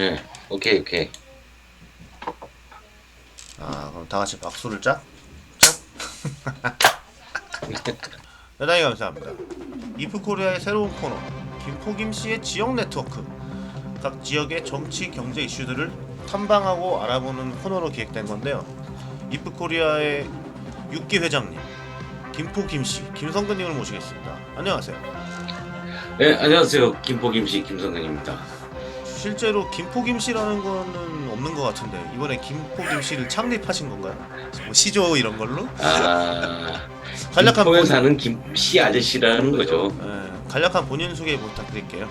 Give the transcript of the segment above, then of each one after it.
네. 오케이, 오케이. 그럼 다 같이 박수를 짝? 짝? 대단히 감사합니다. 이프코리아의 새로운 코너 김포김씨의 지역 네트워크. 각 지역의 정치 경제 이슈들을 탐방하고 알아보는 코너로 기획된 건데요. 이프코리아의 6기 회장님 김포김씨 김성근님을 모시겠습니다. 안녕하세요. 네, 안녕하세요. 김포김씨 김성근입니다. 실제로 김포김씨라는 거는 없는 것 같은데 이번에 김포김씨를 창립하신 건가요? 뭐 시조 이런 걸로? 간략한 김포에 사는 김씨 아저씨라는 거죠. 간략한 본인 소개 부탁드릴게요.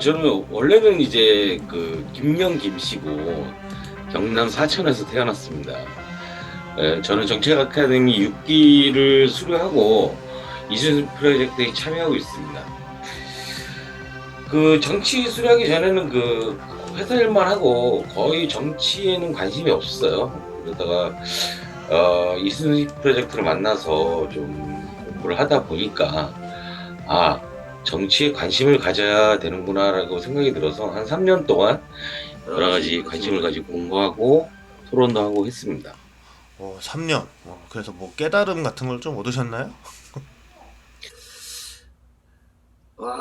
저는 원래는 이제 그 김명 김씨고 경남 사천에서 태어났습니다. 저는 정책 아카데미 6기를 수료하고 이순신 프로젝트에 참여하고 있습니다. 그 정치 수료하기 전에는 그 회사 일만 하고 거의 정치에는 관심이 없었어요. 그러다가 이순신 프로젝트를 만나서 좀 공부를 하다 보니까 정치에 관심을 가져야 되는구나라고 생각이 들어서 한 3년 동안 여러 가지 관심을 가지고 공부하고 토론도 하고 했습니다. 3년. 그래서 뭐 깨달음 같은 걸 좀 얻으셨나요?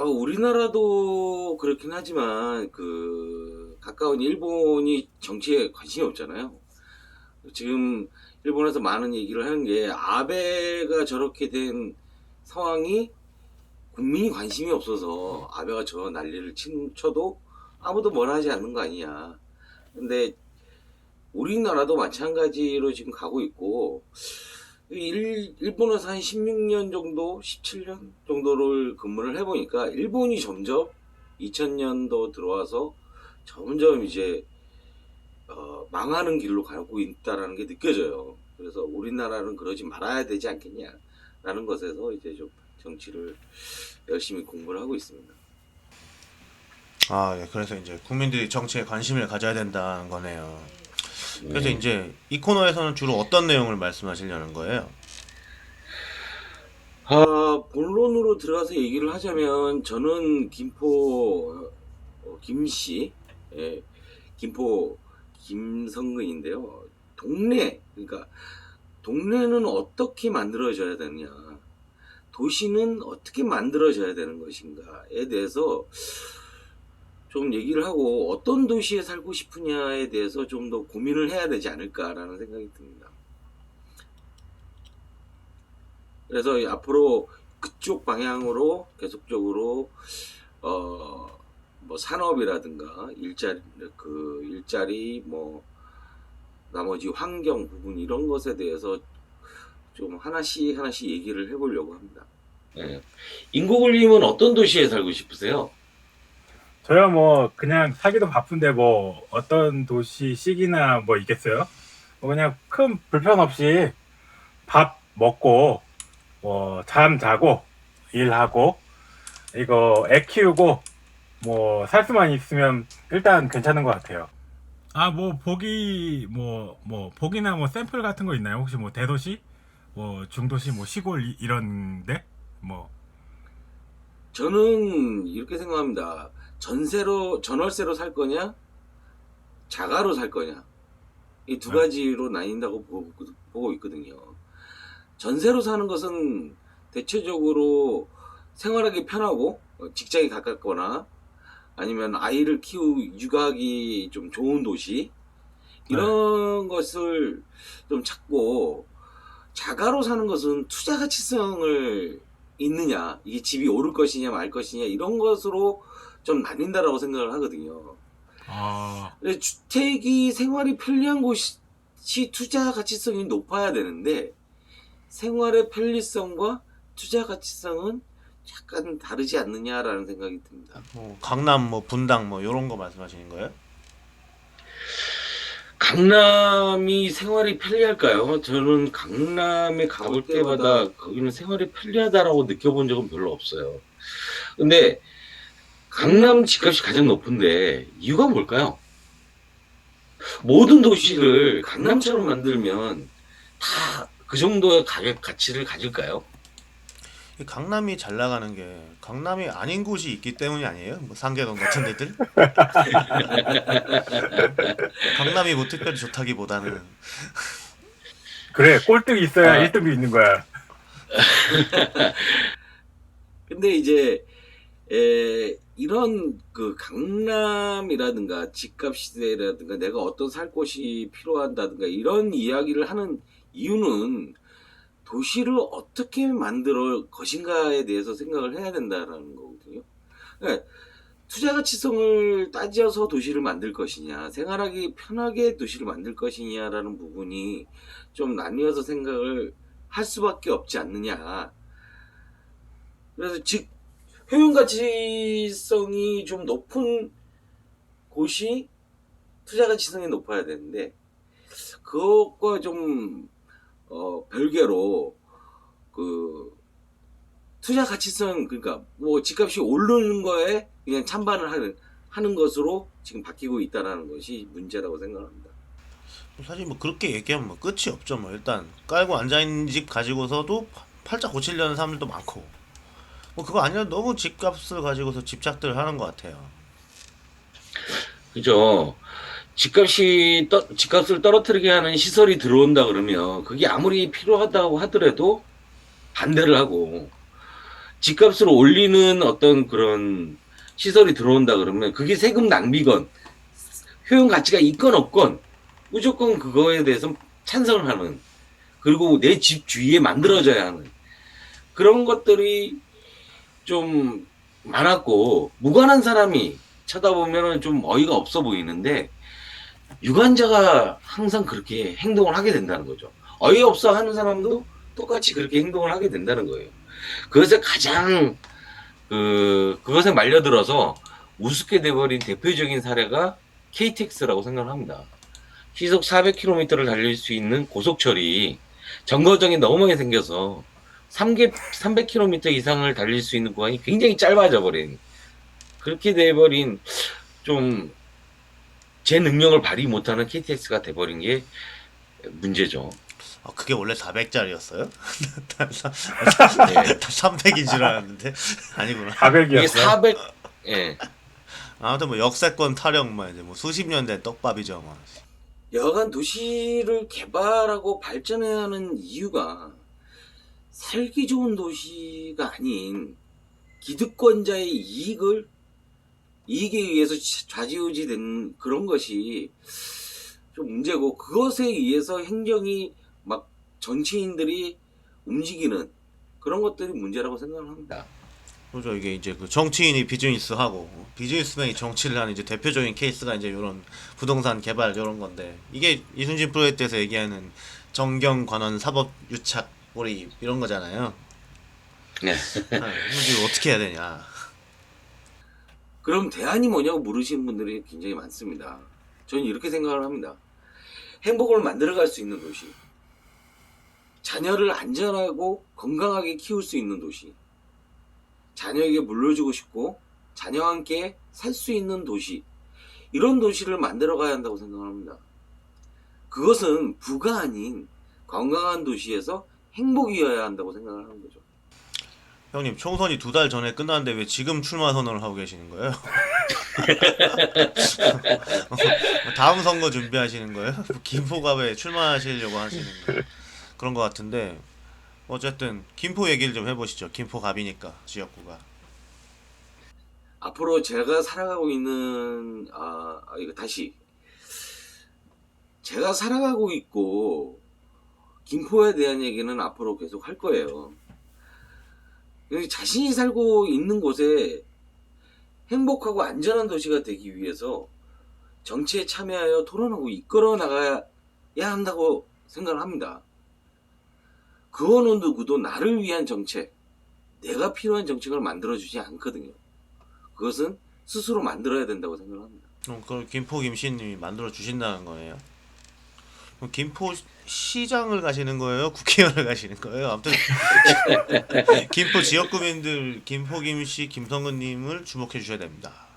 우리나라도 그렇긴 하지만 그 가까운 일본이 정치에 관심이 없잖아요. 지금 일본에서 많은 얘기를 하는 게 아베가 저렇게 된 상황이 국민이 관심이 없어서 아베가 저 난리를 쳐도 아무도 뭐라 하지 않는 거 아니냐. 근데 우리나라도 마찬가지로 지금 가고 있고 일본에서 한 16년 정도, 17년 정도를 근무를 해보니까 일본이 점점 2000년도 들어와서 점점 이제 망하는 길로 가고 있다라는 게 느껴져요. 그래서 우리나라는 그러지 말아야 되지 않겠냐라는 것에서 이제 좀 정치를 열심히 공부를 하고 있습니다. 예. 그래서 이제 국민들이 정치에 관심을 가져야 된다는 거네요. 그래서 네. 이제 이 코너에서는 주로 어떤 내용을 말씀하시려는 거예요? 본론으로 들어가서 얘기를 하자면 저는 김포 김씨, 김포 김성근인데요. 그러니까 동네는 어떻게 만들어져야 되느냐, 도시는 어떻게 만들어져야 되는 것인가에 대해서 좀 얘기를 하고 어떤 도시에 살고 싶으냐에 대해서 좀 더 고민을 해야 되지 않을까라는 생각이 듭니다. 그래서 앞으로 그쪽 방향으로 계속적으로 뭐 산업이라든가 일자리 뭐 나머지 환경 부분 이런 것에 대해서 좀 하나씩 얘기를 해보려고 합니다. 네. 인고글님은 어떤 도시에 살고 싶으세요? 저야 뭐 그냥 살기도 바쁜데 뭐 어떤 도시식이나 뭐 있겠어요? 뭐 그냥 큰 불편 없이 밥 먹고 뭐 잠 자고 일하고 이거 애 키우고 뭐 살 수만 있으면 일단 괜찮은 것 같아요. 뭐 보기나 뭐 샘플 같은 거 있나요? 혹시 뭐 대도시, 뭐 중도시, 뭐 시골 이런데 뭐 저는 이렇게 생각합니다. 전월세로 살 거냐, 자가로 살 거냐, 이 두 가지로 나뉜다고 보고 있거든요. 전세로 사는 것은 대체적으로 생활하기 편하고 직장이 가깝거나 아니면 아이를 육아하기 좀 좋은 도시 이런 것을 좀 찾고, 자가로 사는 것은 투자 가치성을 있느냐, 이게 집이 오를 것이냐 말 것이냐 이런 것으로 좀 나뉜다라고 생각을 하거든요. 주택이 생활이 편리한 곳이 투자 가치성이 높아야 되는데 생활의 편리성과 투자 가치성은 약간 다르지 않느냐라는 생각이 듭니다. 강남 뭐 분당 뭐 이런 거 말씀하시는 거예요? 강남이 생활이 편리할까요? 저는 강남에 가볼 때마다 거기는 생활이 편리하다라고 느껴본 적은 별로 없어요. 근데 강남 집값이 가장 높은데 이유가 뭘까요? 모든 도시를 강남처럼 만들면 다 그 정도의 가격 가치를 가질까요? 이 강남이 잘 나가는 게 강남이 아닌 곳이 있기 때문이 아니에요? 뭐 상계동 같은 데들? 강남이 뭐 특별히 좋다기보다는 그래, 꼴등이 있어야 아. 1등도 있는 거야. 근데 이제 이런 그 강남이라든가 집값 시대라든가 내가 어떤 살 곳이 필요하다든가 이런 이야기를 하는 이유는 도시를 어떻게 만들 것인가에 대해서 생각을 해야 된다라는 거거든요. 그러니까 투자 가치성을 따져서 도시를 만들 것이냐, 생활하기 편하게 도시를 만들 것이냐라는 부분이 좀 나뉘어서 생각을 할 수밖에 없지 않느냐. 그래서 즉 효용 가치성이 좀 높은 곳이 투자 가치성이 높아야 되는데 그것과 좀 별개로 그 투자 가치성 그러니까 뭐 집값이 오르는 거에 그냥 찬반을 하는 것으로 지금 바뀌고 있다라는 것이 문제라고 생각합니다. 사실 뭐 그렇게 얘기하면 뭐 끝이 없죠. 뭐 일단 깔고 앉아있는 집 가지고서도 팔자 고치려는 사람들도 많고 뭐 그거 아니라 너무 집값을 가지고서 집착들 하는 것 같아요. 그죠? 집값을 떨어뜨리게 하는 시설이 들어온다 그러면 그게 아무리 필요하다고 하더라도 반대를 하고 집값을 올리는 어떤 그런 시설이 들어온다 그러면 그게 세금 낭비건 효용 가치가 있건 없건 무조건 그거에 대해서 찬성을 하는 그리고 내 집 주위에 만들어져야 하는 그런 것들이 좀 많았고 무관한 사람이 쳐다보면 좀 어이가 없어 보이는데 유관자가 항상 그렇게 행동을 하게 된다는 거죠. 어이없어 하는 사람도 똑같이 그렇게 행동을 하게 된다는 거예요. 그것에 가장 그것에 말려들어서 우습게 돼버린 대표적인 사례가 KTX라고 생각을 합니다. 시속 400km를 달릴 수 있는 고속철이 정거장이 너무 많이 생겨서 300km 이상을 달릴 수 있는 구간이 굉장히 짧아져 버린 그렇게 돼버린 좀 제 능력을 발휘 못하는 KTX가 돼버린 게 문제죠. 그게 원래 400짜리였어요? 네. 300인 줄 알았는데 아니구나. 이게 400이었어. 400, 예. 아무튼 뭐 역세권 타령만 이제 뭐 수십 년 된 떡밥이죠. 뭐. 여간 도시를 개발하고 발전해야 하는 이유가 살기 좋은 도시가 아닌 기득권자의 이익에 의해서 좌지우지된 그런 것이 좀 문제고 그것에 의해서 행정이 막 정치인들이 움직이는 그런 것들이 문제라고 생각을 합니다. 그죠. 이게 이제 그 정치인이 비즈니스하고 비즈니스맨이 정치를 하는 이제 대표적인 케이스가 이제 이런 부동산 개발 이런 건데 이게 이순신 프로젝트에서 얘기하는 정경 관원 사법 유착 고리 이런 거잖아요. 네. 이거 어떻게 해야 되냐. 그럼 대안이 뭐냐고 물으시는 분들이 굉장히 많습니다. 저는 이렇게 생각을 합니다. 행복을 만들어갈 수 있는 도시, 자녀를 안전하고 건강하게 키울 수 있는 도시, 자녀에게 물려주고 싶고 자녀와 함께 살 수 있는 도시, 이런 도시를 만들어가야 한다고 생각합니다. 그것은 부가 아닌 건강한 도시에서 행복이어야 한다고 생각을 하는 거죠. 형님 총선이 2달 전에 끝났는데 왜 지금 출마 선언을 하고 계시는 거예요? 다음 선거 준비하시는 거예요? 김포갑에 출마하시려고 하시는 거 그런 거 같은데 어쨌든 김포 얘기를 좀 해보시죠. 김포갑이니까 지역구가. 앞으로 제가 살아가고 있는 이거 다시 제가 살아가고 있고 김포에 대한 얘기는 앞으로 계속 할 거예요. 자신이 살고 있는 곳에 행복하고 안전한 도시가 되기 위해서 정치에 참여하여 토론하고 이끌어 나가야 한다고 생각을 합니다. 그 어느 누구도 나를 위한 정책, 내가 필요한 정책을 만들어주지 않거든요. 그것은 스스로 만들어야 된다고 생각을 합니다. 그걸 김포 김씨님이 만들어 주신다는 거예요? 그럼 김포 시장을 가시는 거예요? 국회의원을 가시는 거예요? 아무튼 김포 지역구민들 김포 김씨 김성근님을 주목해 주셔야 됩니다.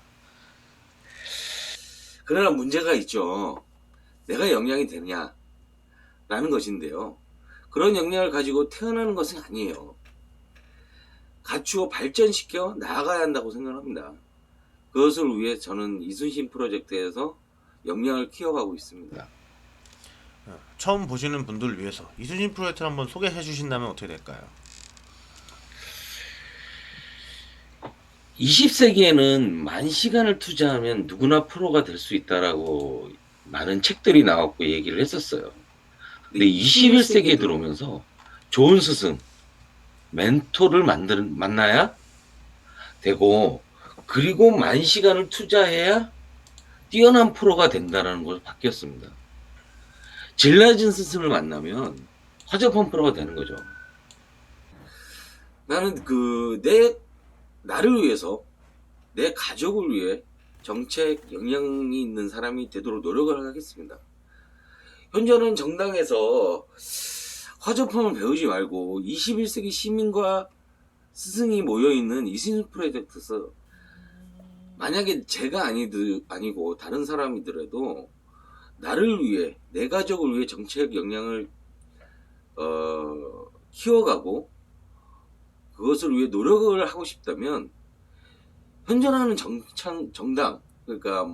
그러나 문제가 있죠. 내가 영향이 되느냐라는 것인데요. 그런 역량을 가지고 태어나는 것은 아니에요. 갖추어 발전시켜 나아가야 한다고 생각합니다. 그것을 위해 저는 이순신 프로젝트에서 역량을 키워가고 있습니다. 처음 보시는 분들을 위해서 이순신 프로젝트를 한번 소개해 주신다면 어떻게 될까요? 20세기에는 만 시간을 투자하면 누구나 프로가 될 수 있다라고 많은 책들이 나왔고 얘기를 했었어요. 근데 21세기에 들어오면서 좋은 스승, 멘토를 만나야 되고, 그리고 만 시간을 투자해야 뛰어난 프로가 된다는 걸 바뀌었습니다. 질 낮은 스승을 만나면 허접한 프로가 되는 거죠. 나는 나를 위해서, 내 가족을 위해 정책 역량이 있는 사람이 되도록 노력을 하겠습니다. 현재는 정당에서 허접함을 배우지 말고 21세기 시민과 스승이 모여있는 이순신 프로젝트에서 만약에 제가 아니고 다른 사람이더라도 나를 위해, 내 가족을 위해 정책 역량을 키워가고 그것을 위해 노력을 하고 싶다면 현존하는 정당, 그러니까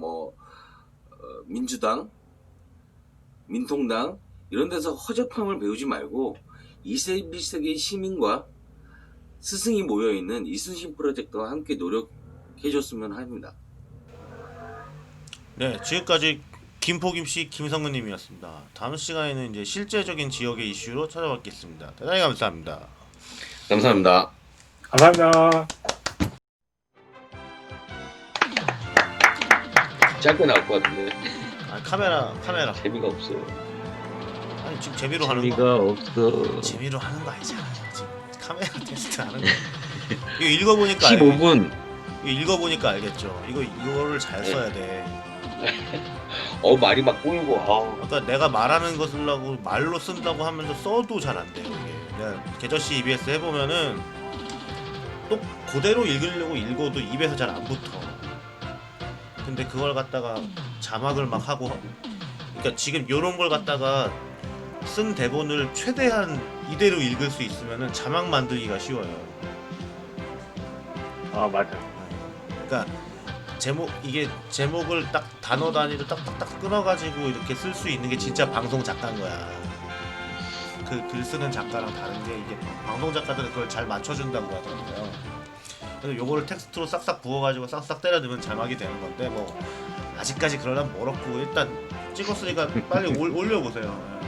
민주당, 민통당 이런 데서 허접함을 배우지 말고 21세기 시민과 스승이 모여있는 이순신 프로젝트와 함께 노력해줬으면 합니다. 네, 지금까지 김포김씨 김성근님이었습니다. 다음 시간에는 이제 실제적인 지역의 이슈로 찾아뵙겠습니다. 대단히 감사합니다. 감사합니다. 감사합니다. 짧게 나올 것 같은데 아, 카메라. 재미가 없어요. 아니 지금 재미로 하는 거. 재미가 없어. 재미로 하는 거 아니잖아. 지금 카메라 테스트 하는 거. 이거 읽어보니까 15분. 이거 읽어보니까 알겠죠. 이거를 잘 네. 써야 돼. 말이 막 꼬이고. 그러니까 내가 말하는 거 쓰려고 말로 쓴다고 하면서 써도 잘 안 돼요. 이게 내가 개저씨 EBS 해보면은 또 그대로 읽으려고 읽어도 입에서 잘 안 붙어. 근데 그걸 갖다가 자막을 막 하고, 그러니까 지금 요런 걸 갖다가 쓴 대본을 최대한 이대로 읽을 수 있으면은 자막 만들기가 쉬워요. 맞아. 그러니까 이게 제목을 딱 단어 단위로 딱딱딱 끊어가지고 이렇게 쓸 수 있는 게 진짜 방송 작가인 거야. 그 글 쓰는 작가랑 다른 게, 이게 방송 작가들은 그걸 잘 맞춰준다고 하더라고요. 그래서 요거를 텍스트로 싹싹 부어가지고 싹싹 때려 넣으면 자막이 되는 건데, 뭐 아직까지 그러려면 멀었고, 일단 찍었으니까 빨리 올려보세요.